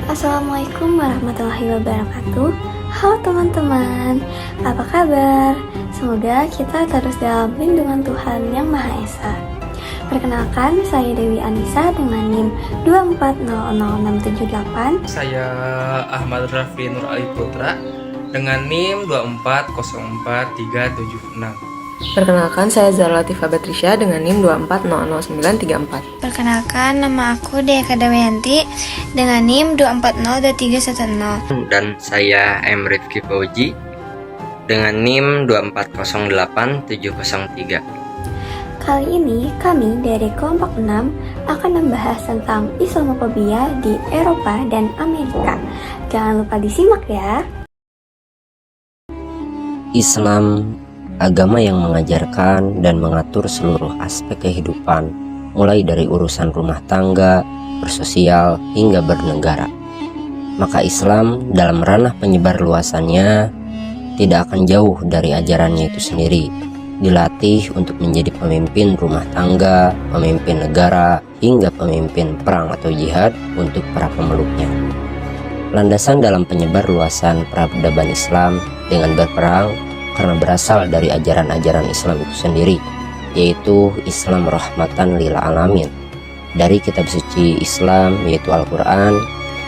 Assalamualaikum warahmatullahi wabarakatuh. Halo teman-teman, apa kabar? Semoga kita terus dalam lindungan Tuhan Yang Maha Esa. Perkenalkan, saya Dewi Anissa dengan NIM 2400678. Saya Ahmad Raffi Nur Ali Putra dengan NIM 2404376. Perkenalkan, saya Zara Latifah Batrisya dengan NIM 2400934. Perkenalkan, nama aku Dea Kadawayanti dengan NIM 2402310. Dan saya M. Rifki Fauji dengan NIM 2408703. Kali ini kami dari kelompok 6 akan membahas tentang Islamofobia di Eropa dan Amerika. Jangan lupa disimak ya. Islam, agama yang mengajarkan dan mengatur seluruh aspek kehidupan, mulai dari urusan rumah tangga, bersosial, hingga bernegara. Maka Islam dalam ranah penyebar luasannya tidak akan jauh dari ajarannya itu sendiri, dilatih untuk menjadi pemimpin rumah tangga, pemimpin negara, hingga pemimpin perang atau jihad untuk para pemeluknya. Landasan dalam penyebar luasan peradaban Islam dengan berperang karena berasal dari ajaran-ajaran Islam itu sendiri, yaitu Islam rahmatan lil alamin. Dari kitab suci Islam yaitu Al-Quran,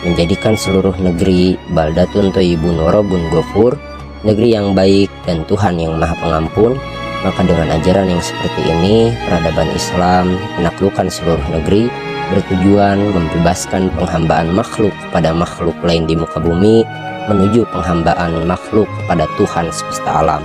menjadikan seluruh negeri baldatun thayyibun warabun ghafur, negeri yang baik dan Tuhan yang maha pengampun. Maka dengan ajaran yang seperti ini, peradaban Islam menaklukkan seluruh negeri, bertujuan membebaskan penghambaan makhluk kepada makhluk lain di muka bumi, menuju penghambaan makhluk kepada Tuhan semesta alam.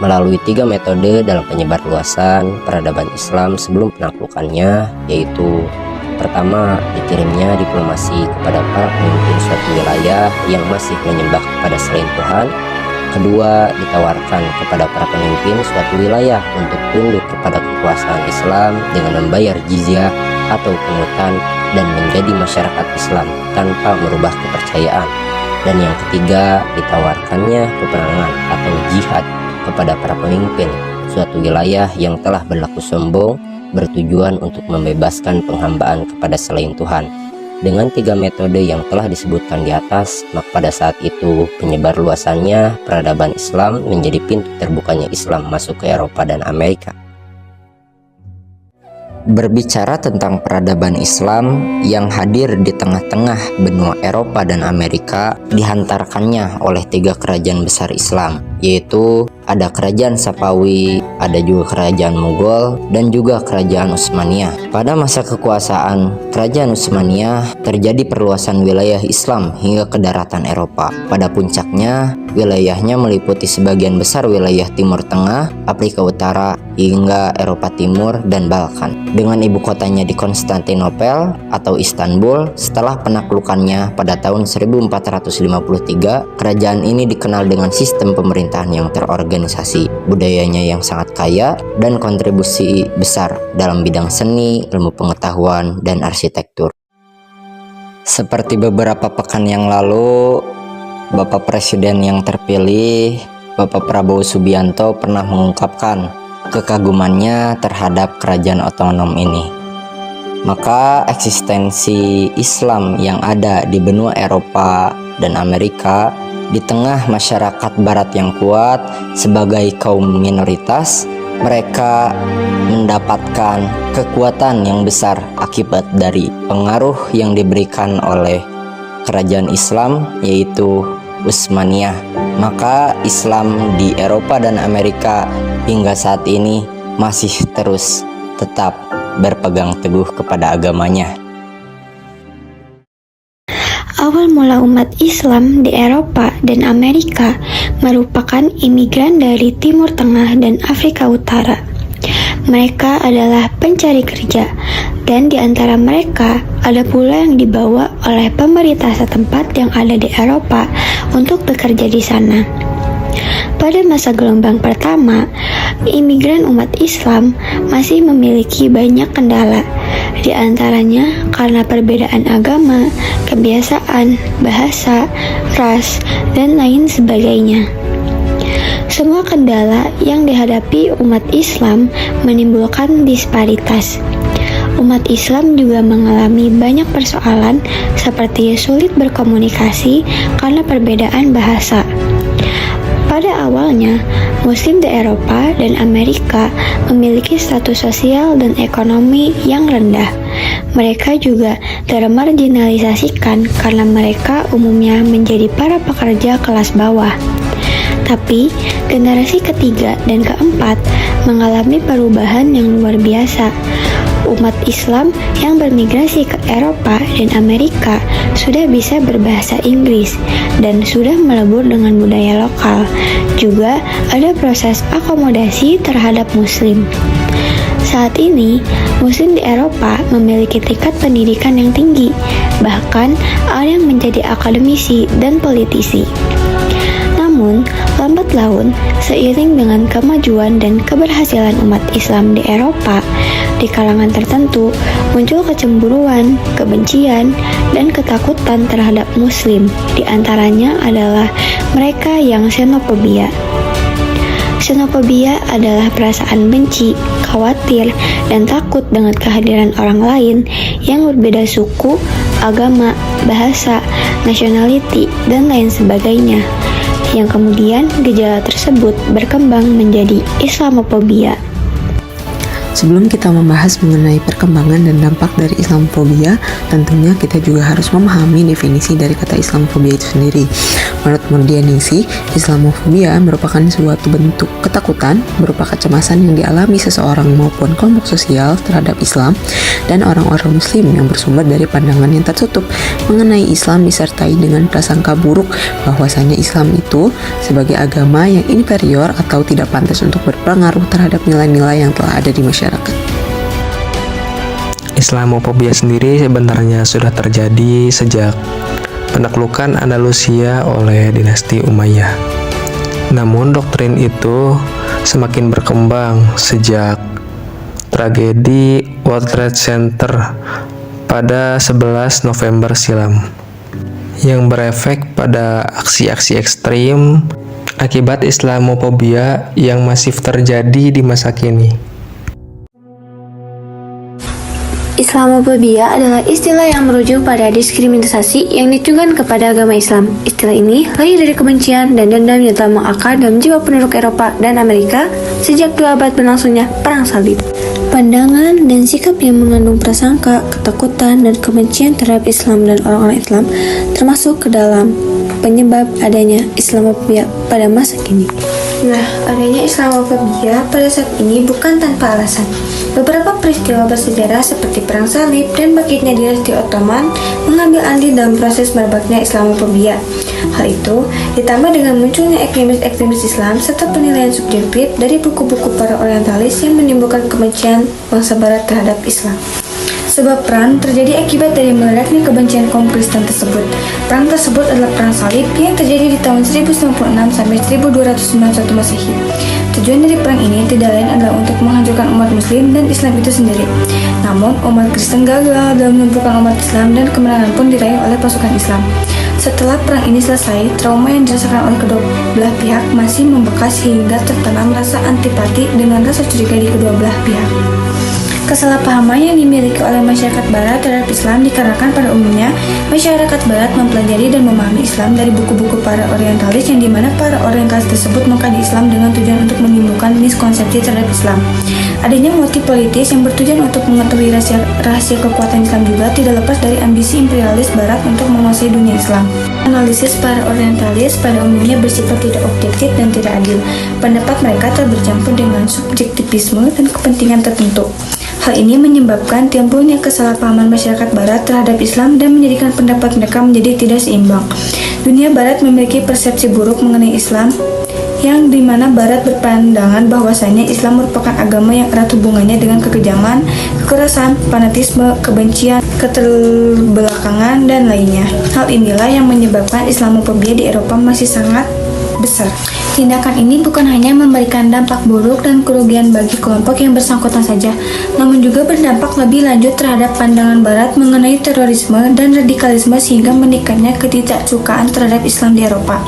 Melalui 3 metode dalam penyebar luasan peradaban Islam sebelum penaklukannya, yaitu pertama, dikirimnya diplomasi kepada para pemimpin suatu wilayah yang masih menyembah kepada selain Tuhan. Kedua, ditawarkan kepada para pemimpin suatu wilayah untuk tunduk kepada kekuasaan Islam dengan membayar jizyah atau pungutan dan menjadi masyarakat Islam tanpa merubah kepercayaan. Dan yang ketiga, ditawarkannya peperangan atau jihad kepada para pemimpin suatu wilayah yang telah berlaku sombong, bertujuan untuk membebaskan penghambaan kepada selain Tuhan. Dengan 3 metode yang telah disebutkan di atas, maka pada saat itu penyebar luasannya peradaban Islam menjadi pintu terbukanya Islam masuk ke Eropa dan Amerika. Berbicara tentang peradaban Islam yang hadir di tengah-tengah benua Eropa dan Amerika, dihantarkannya oleh 3 kerajaan besar Islam, yaitu ada kerajaan Sapawi, ada juga kerajaan Mughal, dan juga kerajaan Utsmaniyah. Pada masa kekuasaan kerajaan Utsmaniyah, terjadi perluasan wilayah Islam hingga ke daratan Eropa. Pada puncaknya, wilayahnya meliputi sebagian besar wilayah Timur Tengah, Afrika Utara, hingga Eropa Timur dan Balkan. Dengan ibu kotanya di Konstantinopel atau Istanbul, setelah penaklukannya pada tahun 1453, kerajaan ini dikenal dengan sistem pemerintahan yang terorganisasi, budayanya yang sangat kaya, dan kontribusi besar dalam bidang seni, ilmu pengetahuan, dan arsitektur. Seperti beberapa pekan yang lalu, Bapak Presiden yang terpilih, Bapak Prabowo Subianto pernah mengungkapkan kekagumannya terhadap kerajaan otonom ini. Maka eksistensi Islam yang ada di benua Eropa dan Amerika di tengah masyarakat barat yang kuat sebagai kaum minoritas, mereka mendapatkan kekuatan yang besar akibat dari pengaruh yang diberikan oleh kerajaan Islam yaitu Utsmaniyah. Maka Islam di Eropa dan Amerika hingga saat ini masih terus tetap berpegang teguh kepada agamanya. Awal mula umat Islam di Eropa dan Amerika merupakan imigran dari Timur Tengah dan Afrika Utara. Mereka adalah pencari kerja, dan di antara mereka ada pula yang dibawa oleh pemerintah setempat yang ada di Eropa untuk bekerja di sana. Pada masa gelombang pertama, imigran umat Islam masih memiliki banyak kendala, di antaranya karena perbedaan agama, kebiasaan, bahasa, ras, dan lain sebagainya. Semua kendala yang dihadapi umat Islam menimbulkan disparitas. umat Islam juga mengalami banyak persoalan seperti sulit berkomunikasi karena perbedaan bahasa. Pada awalnya, Muslim di Eropa dan Amerika memiliki status sosial dan ekonomi yang rendah. Mereka juga termarginalisasikan karena mereka umumnya menjadi para pekerja kelas bawah. Tapi, generasi ketiga dan keempat mengalami perubahan yang luar biasa. Umat Islam yang bermigrasi ke Eropa dan Amerika sudah bisa berbahasa Inggris dan sudah melebur dengan budaya lokal. Juga ada proses akomodasi terhadap Muslim. Saat ini, Muslim di Eropa memiliki tingkat pendidikan yang tinggi, bahkan ada yang menjadi akademisi dan politisi. Namun, lambat laun, seiring dengan kemajuan dan keberhasilan umat Islam di Eropa, di kalangan tertentu muncul kecemburuan, kebencian, dan ketakutan terhadap Muslim. Di antaranya adalah mereka yang xenofobia. Xenofobia adalah perasaan benci, khawatir, dan takut dengan kehadiran orang lain yang berbeda suku, agama, bahasa, nationality, dan lain sebagainya. Yang kemudian gejala tersebut berkembang menjadi Islamofobia. Sebelum kita membahas mengenai perkembangan dan dampak dari Islamofobia, tentunya kita juga harus memahami definisi dari kata Islamofobia itu sendiri. Menurut Murdianisi, Islamofobia merupakan suatu bentuk ketakutan berupa kecemasan yang dialami seseorang maupun kelompok sosial terhadap Islam dan orang-orang Muslim yang bersumber dari pandangan yang tertutup mengenai Islam disertai dengan prasangka buruk bahwasanya Islam itu sebagai agama yang inferior atau tidak pantas untuk berpengaruh terhadap nilai-nilai yang telah ada di masyarakat. Islamofobia sendiri sebenarnya sudah terjadi sejak penaklukan Andalusia oleh dinasti Umayyah. Namun doktrin itu semakin berkembang sejak tragedi World Trade Center pada 11 November silam, yang berefek pada aksi-aksi ekstrim akibat Islamofobia yang masif terjadi di masa kini. Islamofobia adalah istilah yang merujuk pada diskriminasi yang ditujukan kepada agama Islam. Istilah ini lahir dari kebencian dan dendam yang telah mengakar dalam jiwa penduduk Eropa dan Amerika sejak 2 abad berlangsungnya Perang Salib. Pandangan dan sikap yang mengandung prasangka, ketakutan, dan kebencian terhadap Islam dan orang-orang Islam termasuk ke dalam penyebab adanya Islamofobia pada masa kini. Nah, adanya Islamofobia pada saat ini bukan tanpa alasan. Beberapa peristiwa bersejarah seperti Perang Salib dan bangkitnya dinasti Ottoman mengambil andil dalam proses merebaknya Islamofobia. Hal itu ditambah dengan munculnya ekstremis-ekstremis Islam serta penilaian subjektif dari buku-buku para orientalis yang menimbulkan kebencian bangsa barat terhadap Islam. Sebab perang terjadi akibat dari meledaknya kebencian kaum Kristen tersebut. Perang tersebut adalah Perang Salib yang terjadi di tahun 1096 sampai 1291 Masehi. Tujuan dari perang ini tidak lain adalah untuk menghancurkan umat Muslim dan Islam itu sendiri. Namun, umat Kristen gagal dalam melumpuhkan umat Islam dan kemenangan pun diraih oleh pasukan Islam. Setelah perang ini selesai, trauma yang dirasakan oleh kedua belah pihak masih membekas hingga tertanam rasa antipati dengan rasa curiga di kedua belah pihak. Kesalahpahaman yang dimiliki oleh masyarakat Barat terhadap Islam dikarenakan pada umumnya masyarakat Barat mempelajari dan memahami Islam dari buku-buku para orientalis yang dimana para orientalis tersebut mengkaji Islam dengan tujuan untuk menimbulkan miskonsepsi terhadap Islam. Adanya motif politis yang bertujuan untuk mengetahui rahasia kekuatan Islam juga tidak lepas dari ambisi imperialis Barat untuk menguasai dunia Islam. Analisis para orientalis pada umumnya bersifat tidak objektif dan tidak adil. Pendapat mereka tercampur dengan subjektivisme dan kepentingan tertentu. Hal ini menyebabkan timbulnya kesalahpahaman masyarakat Barat terhadap Islam dan menjadikan pendapat mereka menjadi tidak seimbang. Dunia Barat memiliki persepsi buruk mengenai Islam, yang dimana Barat berpandangan bahwasanya Islam merupakan agama yang erat hubungannya dengan kekejaman, kekerasan, fanatisme, kebencian, keterbelakangan, dan lainnya. Hal Hal inilah yang menyebabkan Islamofobia di Eropa masih sangat besar. Tindakan ini bukan hanya memberikan dampak buruk dan kerugian bagi kelompok yang bersangkutan saja, namun juga berdampak lebih lanjut terhadap pandangan Barat mengenai terorisme dan radikalisme sehingga meningkatnya ketidaksukaan terhadap Islam di Eropa.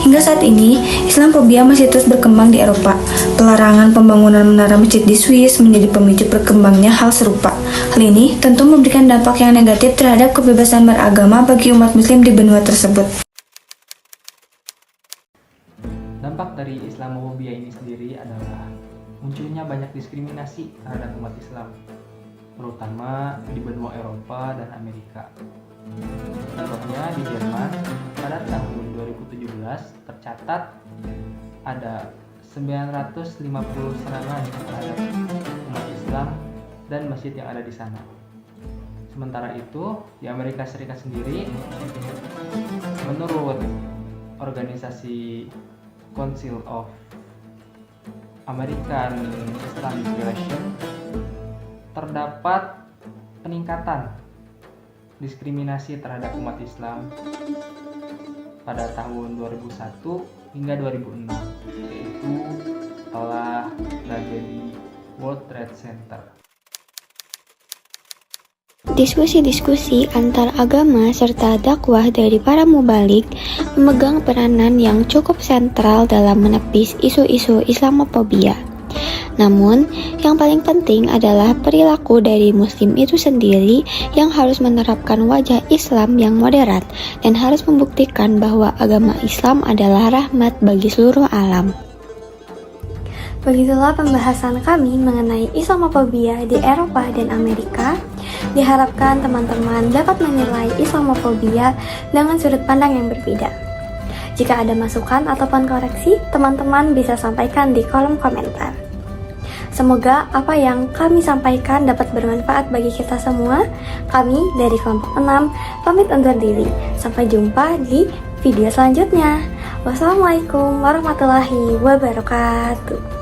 Hingga saat ini, Islamofobia masih terus berkembang di Eropa. Pelarangan pembangunan menara masjid di Swiss menjadi pemicu berkembangnya hal serupa. Hal ini tentu memberikan dampak yang negatif terhadap kebebasan beragama bagi umat muslim di benua tersebut. Dampak dari Islamofobia ini sendiri adalah munculnya banyak diskriminasi terhadap umat Islam, terutama di benua Eropa dan Amerika. Contohnya di Jerman, pada tahun 2017 tercatat ada 950 serangan terhadap umat Islam dan masjid yang ada di sana. Sementara itu, di Amerika Serikat sendiri, menurut organisasi Council of American Islamic Relations, terdapat peningkatan diskriminasi terhadap umat Islam pada tahun 2001 hingga 2006, yaitu setelah tragedi World Trade Center. Diskusi-diskusi antar agama serta dakwah dari para mubalik memegang peranan yang cukup sentral dalam menepis isu-isu Islamofobia. Namun, yang paling penting adalah perilaku dari muslim itu sendiri yang harus menerapkan wajah Islam yang moderat dan harus membuktikan bahwa agama Islam adalah rahmat bagi seluruh alam. Begitulah pembahasan kami mengenai Islamofobia di Eropa dan Amerika. Diharapkan teman-teman dapat menilai Islamofobia dengan sudut pandang yang berbeda. Jika ada masukan ataupun koreksi, teman-teman bisa sampaikan di kolom komentar. Semoga apa yang kami sampaikan dapat bermanfaat bagi kita semua. Kami dari kelompok 6 pamit undur diri. Sampai jumpa di video selanjutnya. Wassalamualaikum warahmatullahi wabarakatuh.